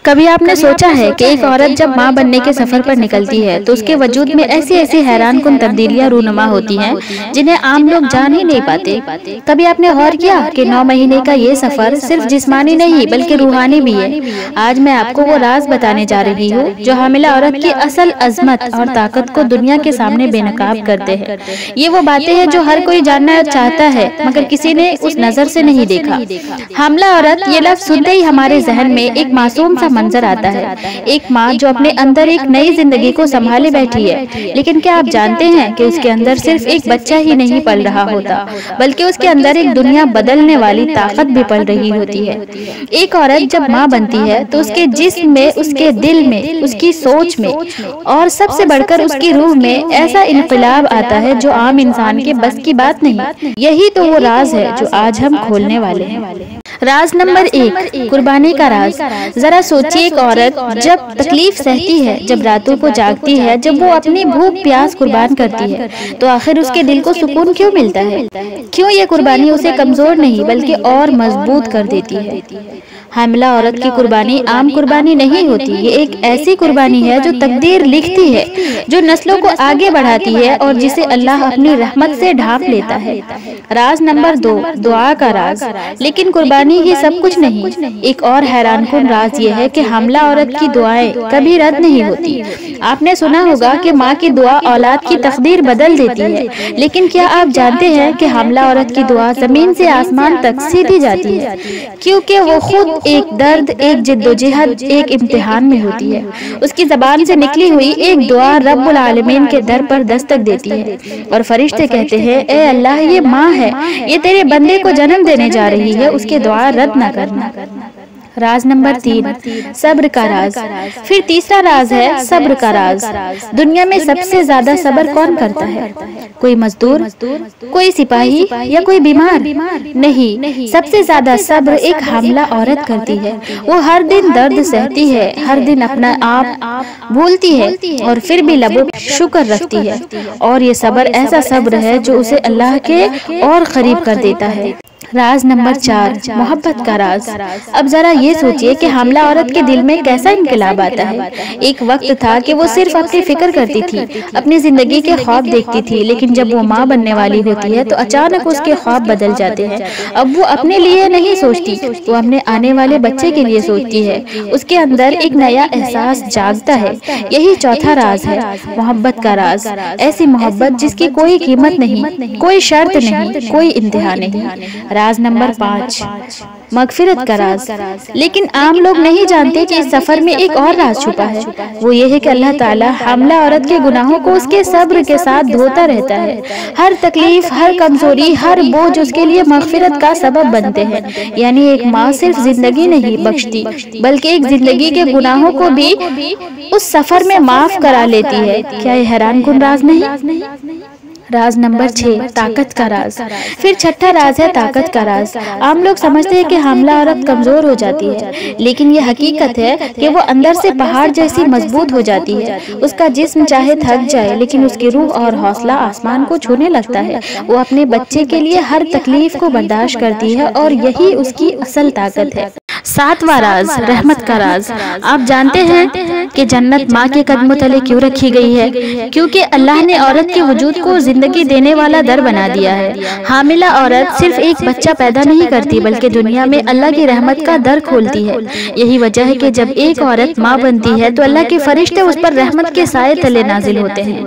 کبھی آپ نے سوچا ہے کہ ایک عورت جب ماں بننے کے سفر پر نکلتی ہے تو اس کے وجود میں ایسی حیران کن تبدیلیاں رونما ہوتی ہیں جنہیں عام لوگ جان ہی نہیں پاتے۔ کبھی آپ نے غور کیا کہ 9 مہینے کا یہ سفر صرف جسمانی نہیں بلکہ روحانی بھی ہے۔ آج میں آپ کو وہ راز بتانے جا رہی ہوں جو حاملہ عورت کی اصل عظمت اور طاقت کو دنیا کے سامنے بے نقاب کرتے ہیں۔ یہ وہ باتیں ہیں جو ہر کوئی جاننا چاہتا ہے مگر کسی نے اس نظر سے نہیں دیکھا۔ حاملہ عورت یہ لفظ سنتے ہی ہمارے ذہن میں ایک معصوم سا منظر آتا ہے، ایک ماں جو اپنے اندر ایک نئی زندگی کو سنبھالے بیٹھی ہے۔ لیکن کیا آپ جانتے ہیں کہ اس کے اندر صرف ایک بچہ ہی نہیں پل رہا ہوتا بلکہ اس کے اندر ایک دنیا بدلنے والی طاقت بھی پل رہی ہوتی ہے۔ ایک عورت جب ماں بنتی ہے تو اس کے جسم میں، اس کے دل میں، اس کی سوچ میں اور سب سے بڑھ کر اس کی روح میں ایسا انقلاب آتا ہے جو عام انسان کے بس کی بات نہیں۔ یہی تو وہ راز ہے جو آج ہم کھولنے والے ہیں۔ راز نمبر 1، قربانی کا راز۔ ذرا سوچئے، ایک عورت جب تکلیف سہتی ہے، جب راتوں کو جاگتی ہے، جب وہ اپنی بھوک پیاس قربان کرتی ہے تو آخر اس کے دل کو سکون کیوں ملتا ہے؟ کیوں یہ قربانی اسے کمزور نہیں بلکہ اور مضبوط کر دیتی ہے؟ حاملہ عورت کی قربانی عام قربانی نہیں ہوتی، یہ ایک ایسی قربانی ہے جو تقدیر لکھتی ہے، جو نسلوں کو آگے بڑھاتی ہے اور جسے اللہ اپنی رحمت سے ڈھانپ لیتا ہے۔ راز نمبر 2، دعا کا راز۔ لیکن قربانی ہی سب کچھ نہیں، ایک اور حیران کن راز یہ ہے کہ حاملہ عورت کی دعائیں کبھی رد نہیں ہوتی۔ آپ نے سنا ہوگا کہ ماں کی دعا اولاد کی تقدیر بدل دیتی ہے، لیکن کیا آپ جانتے ہیں کہ حاملہ عورت کی دعا زمین سے آسمان تک سیدھی جاتی ہے، کیونکہ وہ خود ایک درد، ایک جد و جہد، ایک امتحان میں ہوتی ہے۔ اس کی زبان سے نکلی ہوئی ایک دعا رب العالمین کے در پر دستک دیتی ہے اور فرشتے کہتے ہیں، اے اللہ، یہ ماں ہے، یہ تیرے بندے کو جنم دینے جا رہی ہے، اس کی دعا رد نہ کرنا۔ راز نمبر 3، صبر کا راز۔ پھر تیسرا راز ہے صبر کا راز۔ دنیا میں سب سے زیادہ صبر کون کرتا ہے؟ کوئی مزدور، کوئی سپاہی یا کوئی بیمار؟ نہیں، سب سے زیادہ صبر ایک حاملہ عورت کرتی ہے۔ وہ ہر دن درد سہتی ہے، ہر دن اپنا آپ بھولتی ہے اور پھر بھی لبوں پر شکر رکھتی ہے، اور یہ صبر ایسا صبر ہے جو اسے اللہ کے اور قریب کر دیتا ہے۔ راز نمبر 4، محبت کا راز۔ اب ذرا یہ سوچئے کہ حاملہ عورت کے دل میں کیسا انقلاب آتا ہے۔ ایک وقت تھا کہ وہ صرف اپنی فکر کرتی تھی، اپنی زندگی کے خواب دیکھتی تھی، لیکن جب وہ ماں بننے والی ہوتی ہے تو اچانک اس کے خواب بدل جاتے ہیں۔ اب وہ اپنے لیے نہیں سوچتی، وہ اپنے آنے والے بچے کے لیے سوچتی ہے۔ اس کے اندر ایک نیا احساس جاگتا ہے۔ یہی چوتھا راز ہے، محبت کا راز۔ ایسی محبت جس کی کوئی قیمت نہیں، کوئی شرط نہیں، کوئی انتہا نہیں۔ راز نمبر 5، مغفرت کا راز۔ لیکن عام لوگ نہیں جانتے کہ اس سفر میں ایک اور راز چھپا ہے، وہ یہ ہے کہ اللہ تعالیٰ حاملہ عورت کے گناہوں کو اس کے صبر کے ساتھ دھوتا رہتا ہے۔ ہر تکلیف، ہر کمزوری، ہر بوجھ اس کے لیے مغفرت کا سبب بنتے ہیں۔ یعنی ایک ماں صرف زندگی نہیں بخشتی بلکہ ایک زندگی کے گناہوں کو بھی اس سفر میں معاف کرا لیتی ہے۔ کیا یہ حیران کن راز نہیں؟ راز نمبر 6، طاقت کا راز۔ پھر چھٹا راز ہے طاقت کا راز۔ عام لوگ سمجھتے ہیں کہ حاملہ عورت کمزور ہو جاتی ہے، لیکن یہ حقیقت ہے کہ وہ اندر سے پہاڑ جیسی مضبوط ہو جاتی ہے۔ اس کا جسم چاہے تھک جائے لیکن اس کی روح اور حوصلہ آسمان کو چھونے لگتا ہے۔ وہ اپنے بچے کے لیے ہر تکلیف کو برداشت کرتی ہے اور یہی اس کی اصل طاقت ہے۔ 7واں راز، رحمت کا راز۔ آپ جانتے ہیں کہ جنت ماں کے قدموں تلے کیوں رکھی گئی ہے؟ کیونکہ اللہ نے عورت کے وجود کو زندگی دینے والا در بنا دیا ہے۔ حاملہ عورت صرف ایک بچہ پیدا نہیں کرتی بلکہ دنیا میں اللہ کی رحمت کا در کھولتی ہے۔ یہی وجہ ہے کہ جب ایک عورت ماں بنتی ہے تو اللہ کے فرشتے اس پر رحمت کے سائے تلے نازل ہوتے ہیں۔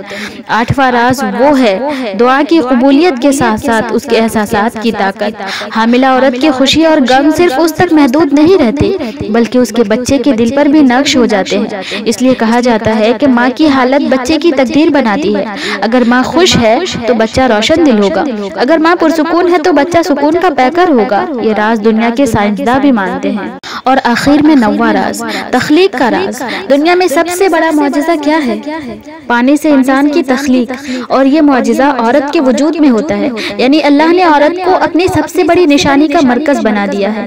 8واں راز وہ ہے دعا کی قبولیت کے ساتھ ساتھ اس کے احساسات کی طاقت۔ حاملہ عورت کی خوشی اور غم صرف اس تک محدود نہیں رہتے بلکہ اس کے بچے کے دل پر بھی نقش ہو جاتے ہیں۔ اس لیے کہا جاتا ہے کہ ماں کی حالت بچے کی تقدیر بناتی ہے۔ اگر ماں خوش ہے تو بچہ روشن دل ہوگا، اگر ماں پرسکون ہے تو بچہ سکون کا پیکر ہوگا۔ یہ راز دنیا کے سائنسداں بھی مانتے ہیں۔ اور آخر میں 9واں راز، تخلیق کا راز۔ دنیا میں سب سے بڑا معجزہ کیا ہے؟ پانی سے انسان کی تخلیق، اور یہ معجزہ عورت کے وجود میں ہوتا ہے۔ یعنی اللہ نے عورت کو اپنی سب سے بڑی نشانی کا مرکز بنا دیا ہے۔